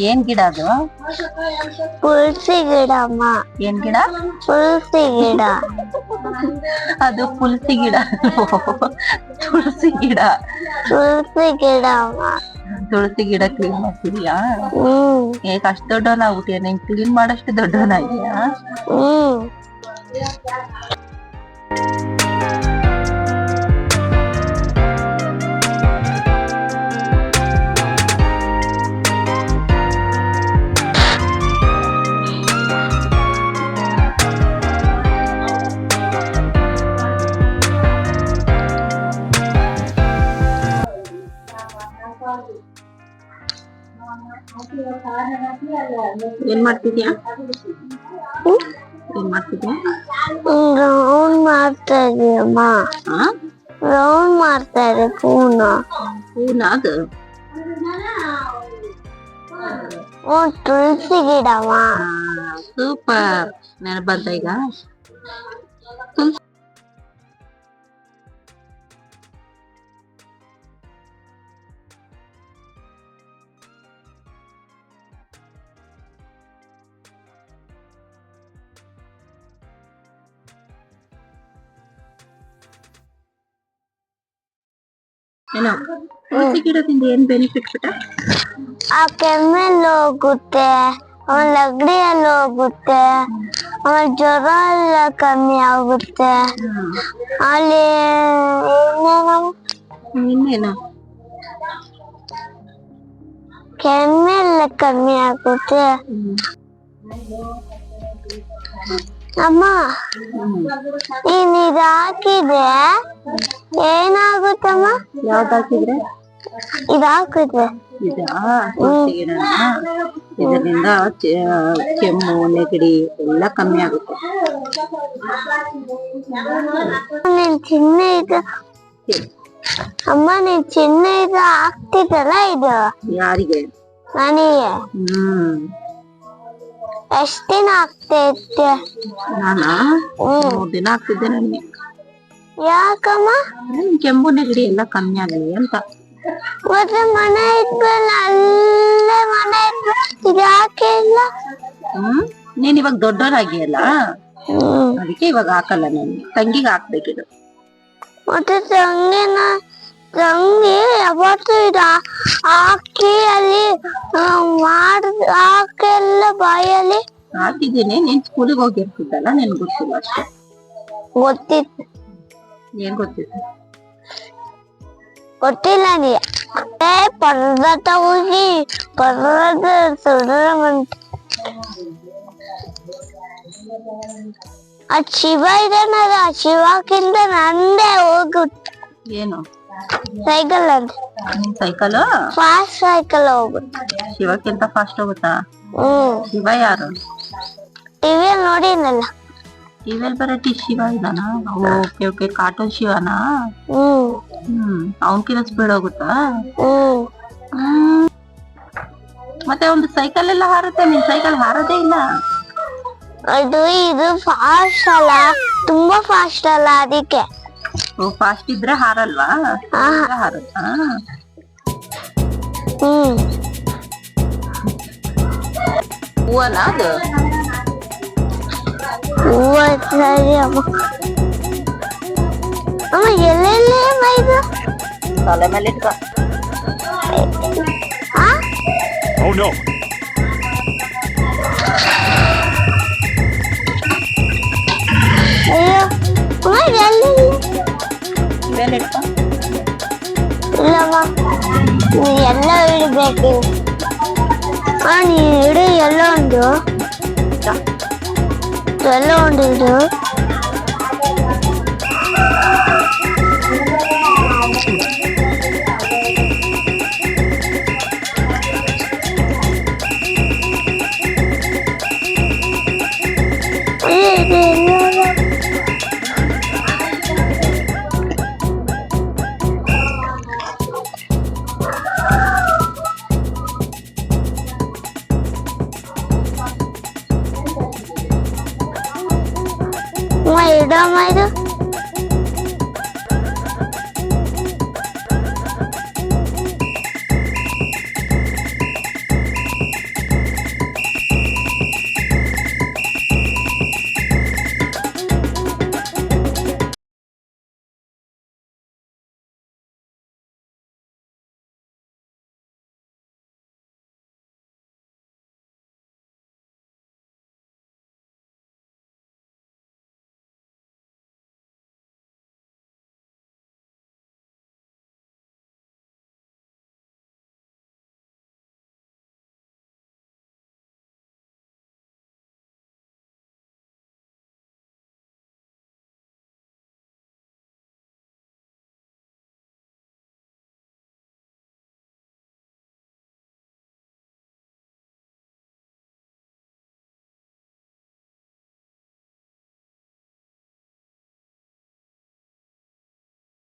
ಏನ್ ಗಿಡ ಅದು? ತುಳಸಿ ಗಿಡ ಅಮ್ಮ. ಏನ್ ಗಿಡ? ತುಳಸಿ ಗಿಡ. ಅದು ಪುಲ್ಸಿ ಗಿಡ. ತುಳಸಿ ಗಿಡ. ತುಳಸಿ ಗಿಡ ಅಮ್ಮ. ತುಳಸಿ ಗಿಡ ಕ್ಲೀನ್ ಮಾಡ್ತಿದ್ಯಾ? ಏಕ್ ಅಷ್ಟ್ ದೊಡ್ಡವನಾಗ್ಬಿಟ್ಟಿಯ? ನೀನ್ ಕ್ಲೀನ್ ಮಾಡಷ್ಟು ದೊಡ್ಡವನಾಗಿದ್ಯಾ? ಏನ್ ಮಾಡ್ತಿದ್ಯಾ? ಏನ್ ಮಾಡ್ತಿದ್ಯಾ? ರೌಂಡ್ ಮಾಡ್ತಾ ಇದೀಯಮ್ಮ. ರೌಂಡ್ ಮಾಡ್ತಾ ಇದೆ ಪೂನ. ಅದು ತುಳಸಿ ಗಿಡಮ್ಮ. ಸೂಪರ್. ನೆನಪು ಬಂತ ಈಗ? ಏನೋ ತುಳಸಿ ಗಿಡದಿಂದ ಏನ್ ಬೆನಿಫಿಟ್ ಬಿಟ್ಟ? ಆ ಕೆಮ್ಮೆಲ್ಲ ಹೋಗುತ್ತೆ, ಆಮೇಲೆ ನೆಗಡಿ ಎಲ್ಲ ಹೋಗುತ್ತೆ, ಆಮೇಲೆ ಜ್ವರ ಎಲ್ಲ ಕಮ್ಮಿ ಆಗುತ್ತೆ. ಅಲ್ಲಿ ಇನ್ನೇನು ಕೆಮ್ಮೆಲ್ಲ ಕಮ್ಮಿ ಆಗುತ್ತೆ. ಅಮ್ಮ ನೀನ್ ಇದು ಹಾಕಿದ್ರೆ ಏನಾಗುತ್ತಮ್ಮ? ಯಾವ್ದು ಹಾಕಿದ್ರೆ? ಇದು ಹಾಕಿದ್ರೆ ಇದರಿಂದ ಕೆಮ್ಮು ನೆಗಡಿ ಎಲ್ಲ ಕಮ್ಮಿ ಆಗುತ್ತೆ. ನೀನ್ ಚಿನ್ನ ಇದು ಅಮ್ಮ, ನೀನ್ ಚಿನ್ನ ಇದು ಹಾಕ್ತಿದ್ದಲ್ಲ ಇದು ಯಾರಿಗೆ? ನನಗೆ. ಎಷ್ಟ್ ದಿನ ಆಗ್ತಾ ಇತ್ತೆ? ನಾನಾ 3 ದಿನ ಆಗ್ತಿದ್ದೆ ನನಗೆ. ಯಾಕಮ್ಮ? ಕೆಮ್ಮು ನೆಗಡಿ ಎಲ್ಲ ಕಮ್ಮಿ ಆಗಲಿ ಅಂತ. ಮತ್ತೆ ಮನೆ ಇದ್ಮೇಲೆ ಅಲ್ಲೇ ಮನೆ ಇದು ಯಾಕೆ ಇಲ್ಲ? ನೀನ್ ಇವಾಗ ದೊಡ್ಡವರಾಗಿಯಲ್ಲ, ಅದಕ್ಕೆ ಇವಾಗ ಹಾಕಲ್ಲ. ನಾನು ತಂಗಿಗೆ ಹಾಕ್ಬೇಕಿದು. ಮತ್ತೆ ತಂಗಿ ಯಾವತ್ತು ಇದು ಹಾಕಿ ಅಲ್ಲಿ ಹಾಕೆಲ್ಲ ಬಾಯಲ್ಲಿ ಹಾಕಿದ್ದೀನಿ. ನೀನ್ ಸ್ಕೂಲಿಗೆ ಹೋಗಿರ್ತಿದ್ದಲ್ಲ, ನಿನ್ ಗೊತ್ತಿಲ್ಲ ಅಷ್ಟೇ. ಗೊತ್ತಿತ್ತು. ಏನ್ ಗೊತ್ತಿತ್ತು? ಗೊತ್ತಿಲ್ಲ ನೀ ಪರ್ವತ ಹೋಗಿ ಪರ್ವತ ಅದ್ ಶಿವ ಇದಾನಲ್ಲ, ಶಿವಕ್ಕಿಂತ ನಂದೇ ಹೋಗುತ್ತೆ. ಏನು ಸೈಕಲ್ ಅಂತ? ಸೈಕಲ್ ಫಾಸ್ಟ್ ಸೈಕಲ್ ಹೋಗುತ್ತೆ. ಶಿವಕ್ಕಿಂತ ಫಾಸ್ಟ್ ಹೋಗುತ್ತಾ? ಶಿವ ಯಾರು? ಟಿವಿಯಲ್ಲಿ ನೋಡಿನಲ್ಲ. ಟಿವಿಯಲ್ಲಿ ಬರಟಿ ಶಿವ ಇದಾನ? ಓಕೆ ಓಕೆ, ಕಾರ್ಟೂನ್ ಶಿವನಾ? ಅವನ್ಕಿನ ಸ್ಪೀಡ್ ಹೋಗುತ್ತಾ? ಮತ್ತೆ ಒಂದು ಸೈಕಲ್ ಎಲ್ಲ ಹಾರುತ್ತೆ, ನಿನ್ ಸೈಕಲ್ ಹಾರೋದೇ ಇಲ್ಲ. ಅದು ಇದು ಫಾಸ್ಟ್ ಅಲ್ಲ, ತುಂಬಾ ಫಾಸ್ಟ್ ಅಲ್ಲ, ಅದಕ್ಕೆ. ಫಾಸ್ಟ್ ಇದ್ರೆ ಹಾರಲ್ವಾ? ಹಾರುತ್ತಾ? ಹೂವನ ಅದು? ಹೂವ ಸರಿ ಅಮ್ಮ. ಅಮ್ಮ ಎಲ್ಲೆಲ್ಲೇ ಮೈದು ತಲೆ ಮೇಲೆ ಇಟ್ಕ. ಅಯ್ಯೋ ಅಮ್ಮ ಎಲ್ಲಿ ಮೇಲೆ ಇಟ್ಕ. ಇಲ್ಲಮ್ಮ, ನೀ ಎಲ್ಲ ಇಡಬೇಕು. ನೀ ಇಡು ಎಲ್ಲ ಒಂದು ಇಡು. ಇಡಮ್ಮ ಇದು